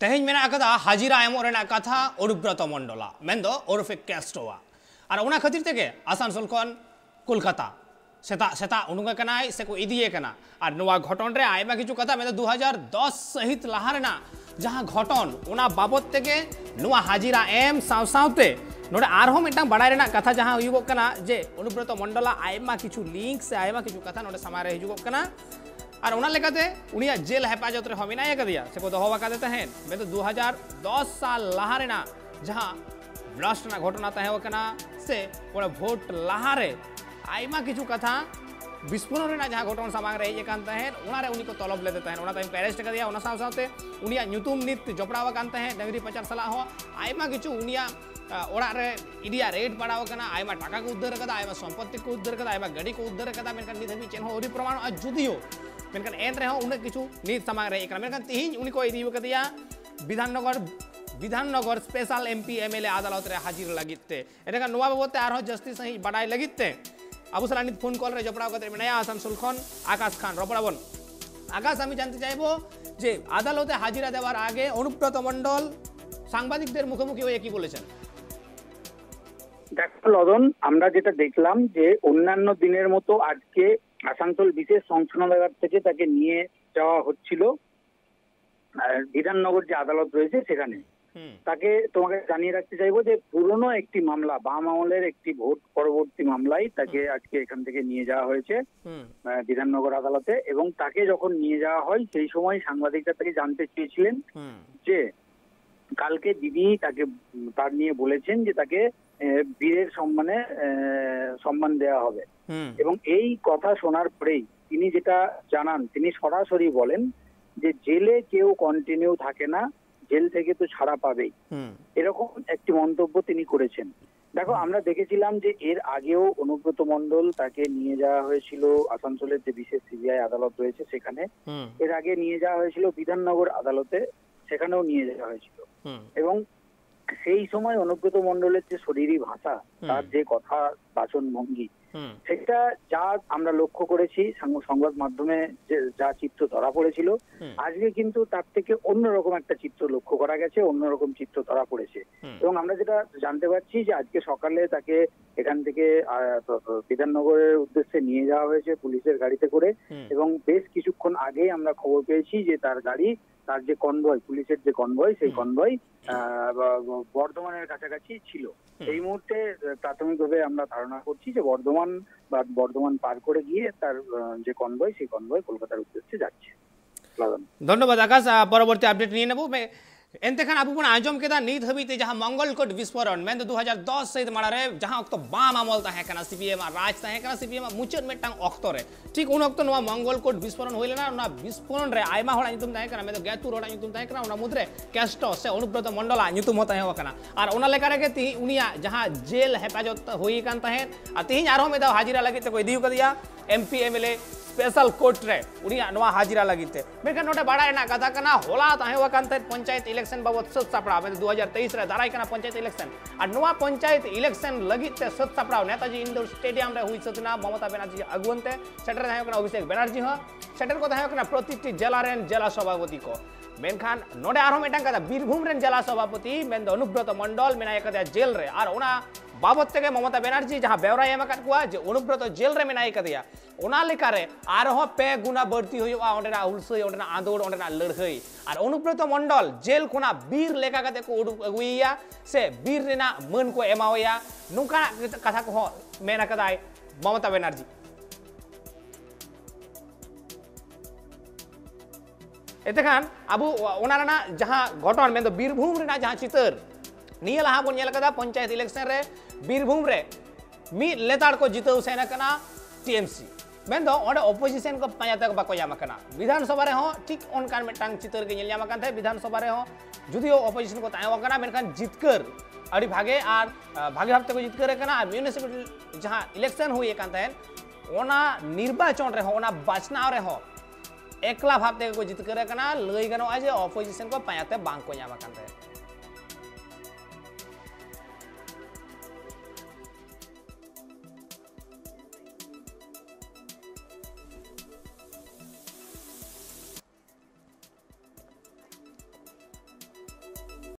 तेहेज मेना कदा हाजिरा एमो रेना कथा अनुब्रत मंडला मेंदो ओरफे कैस्टोवा और उना खातिर तेगे आसानसोल खन कोलकाता सेता सेता उनुगा कनाय से को इदिए कना और नोवा घटन रे आयमा किछु कथा मेंदो 2010 सहित लाहा रेना जहां घटन उना बाबत तेगे नोवा हाजिरा एम सावसावते नोडे आरहो मिटांग बडाय रेना कथा जहां हुयुगो कना जे अनुब्रत मंडला आयमा किछु लिंक से आयमा किछु कथा नोडे समारे हिजुगो कना और उना लेकाते उनिया जेल हेफाजत रे हमिनाय कदिया से को दोहवा का देते हैं मैं तो 2010 साल लाहारेना जहां ब्लास्ट ना घटना तहे कना से ओडे वोट लाहारे आइमा किछु कथा विस्फोरण रेना जहां घटना सामांग रे ये कांता है उना रे उनी को तलब ले देता है उना टाइम अरेस्ट कर दिया उना साव सावते उनिया न्यूतुम नित जपड़ावा कांता है डंगरी पचार सला हो आइमा किछु उनिया ओड़ा रे इडिया रेड पड़ाव कना आइमा टाका को उद्धार कदा आइमा संपत्ति को उद्धार कदा आइमा गाड़ी को उद्धार कदा मेनकान नित हबी चेन हो ओरी प्रमाण आ जुदियो मेनकान एन रे हो उन किछु नित सामांग रे एकना मेनकान तिहिन उनी को इदी कदिया विधाननगर स्पेशल एमपी एमएलए आदालत रे हाजिर लागिते एनका नोवा बाबते आरो जस्टिस सही बडाय लागिते आबु सलानित फोन कॉल रे जपड़ाव कते नया आसानसोल खन आकाश खान रपड़ाबन आकाश आमी जानते चाइबो जे आदालते हाजिरा देवार आगे अनुब्रत मंडल সাংবাদিকদের মুখোমুখি হয়ে কি বলেছেন? দেখো লদন, আমরা যেটা দেখলাম যে অন্যান্য দিনের মতো আজকে আসানসোল বিশেষ সংশোধনাগার থেকে তাকে নিয়ে যাওয়া হচ্ছিল বিধাননগর যে আদালত রয়েছে সেখানে। তাকে তোমাকে জানিয়ে রাখতে চাইবো যে পুরনো একটি মামলা, বাম আমলের একটি ভোট পরবর্তী মামলায় তাকে আজকে এখান থেকে নিয়ে যাওয়া হয়েছে বিধাননগর আদালতে। এবং তাকে যখন নিয়ে যাওয়া হয় সেই সময় সাংবাদিকরা তাকে জানতে চেয়েছিলেন যে কালকে দিদি তাকে তার নিয়ে বলেছেন যে তাকে বীরের সম্মানে সম্মান দেওয়া হবে। এবং এই কথা শোনার পরেই তিনি যেটা জানান, তিনি সরাসরি বলেন যে জেলে কেউ কন্টিনিউ থাকে না, জেল থেকে তো ছাড়া পাবেই, এরকম একটি মন্তব্য তিনি করেছেন। দেখো, আমরা দেখেছিলাম যে এর আগেও অনুব্রত মন্ডল তাকে নিয়ে যাওয়া হয়েছিল আসানসোলের যে বিশেষ সিবিআই আদালত রয়েছে সেখানে, এর আগে নিয়ে যাওয়া হয়েছিল বিধাননগর আদালতে, সেখানেও নিয়ে যাওয়া হয়েছিল। এবং সেই সময় অনুব্রত মন্ডলের যে শরীরী ভাষা, তার যে কথা বাচন ভঙ্গি, সেটা যা আমরা লক্ষ্য করেছি সংবাদ মাধ্যমে যা চিত্র ধরা পড়েছিল, আজকে কিন্তু তার থেকে অন্যরকম একটা চিত্র লক্ষ্য করা গেছে, অন্যরকম চিত্র ধরা পড়েছে। এবং আমরা যেটা জানতে পারছি যে আজকে সকালে তাকে এখান থেকে বিধাননগরের উদ্দেশ্যে নিয়ে যাওয়া হয়েছে পুলিশের গাড়িতে করে। এবং বেশ কিছুক্ষণ আগেই আমরা খবর পেয়েছি যে তার গাড়ি, তার যে কনভয়, পুলিশের যে কনভয়, সেই কনভয় বর্ধমানের কাছাকাছি ছিল। এই মুহূর্তে প্রাথমিকভাবে আমরা ধারণা করছি যে বর্ধমান পার করে গিয়ে তার যে কনভয়, সেই কনভয় কলকাতার উদ্দেশ্যে যাচ্ছে। ধন্যবাদ আকাশ, পরবর্তী আপডেট নিয়ে নেব। एनतेखान आबू बन आजम केदा नीत हबीते जहां मंगलकोट विस्फोरण मेन 2010 सहित मारे जहां अक्तो बाम आमल ताहे कना सीपीएम राज ताहे कना सीपीएम मुचर मेटांग अक्तो रे ठीक उन अक्तो नवा मंगलकोट विस्फोरण होइले ना ना विस्फोरण रे आयमा होड़ा नितुम ताहे कना मेन गेतुर होड़ा नितुम ताहे कना उना मुद्रे कैस्टो से अनुब्रत मंडला नितुम होता है कना और उना लेकर के ती उनिया जहां जेल हेफाजत होई कान ताहे आ तिहिन आरो मेदा हाजिरा लगे ते कोई दिउ कदिया एमपी एमएलए स्पेशल कोर्ट रे उनिया नवा हाजिरा लगीते मेका नोटे बड़ा एना कथा कना होला ताहे वकांत पंचायत इलेक्शन बाबत सत सापड़ा में 2023 रे दाराई कना पंचायत इलेक्शन और नवा पंचायत इलेक्शन लगीते सत सापड़ा नेताजी इंडोर स्टेडियम रे हुई सतना ममता बनर्जी अगुनते सेटर थाहे कना अभिषेक बनर्जी हो सेटर को थाहे कना प्रतिटी जिला रेन जिला सभापति को मेनखान नोडे आरो मेटांग कदा बीरभूम रेन जिला सभापति मेन अनुब्रत मंडल मेना एकदा जेल रे और उना बाबत तेगे ममता बनर्जी जहां बेवरा एम काट कुआ जे अनुब्रत जेल रे मेना एकदिया उना लेकारे आरो पे गुना बढ़ती हुआ ओंडेना उलसई ओंडेना आंदोड़ ओंडेना लड़हई और अनुब्रत मंडल जेल खुना बीर लेका कते को अगुइया से बीर रेना मन को एमावया नुका कथा को मेना कदाय ममता बनर्जी एतेखान आबू ओनाना जहां घटन में बीरभूम रेना जहां चितर निया लहा बन नेल कदा पंचायत इलेक्शन रे बीरभूम रे मी लेताड़ को जितौ सेना कना टीएमसी मेन दो ओडे ऑपोजिशन को पायाते को बाको यामा कना विधानसभा रे हो ठीक ऑनकान में टांग चितर के नेल यामा कान थे विधानसभा रे हो जुदियो ऑपोजिशन को तायो कना मेनखान जितकर अड़ी भागे और भागे हफ्ते को जितकर कना म्युनिसिपल जहां इलेक्शन हुई कान थे ओना निर्वाचन रे हो ओना बाचना रे हो एकला भाबते को जितकर कना लई गनो आज ऑपोजिशन को पायाते बांग को यामा कान थे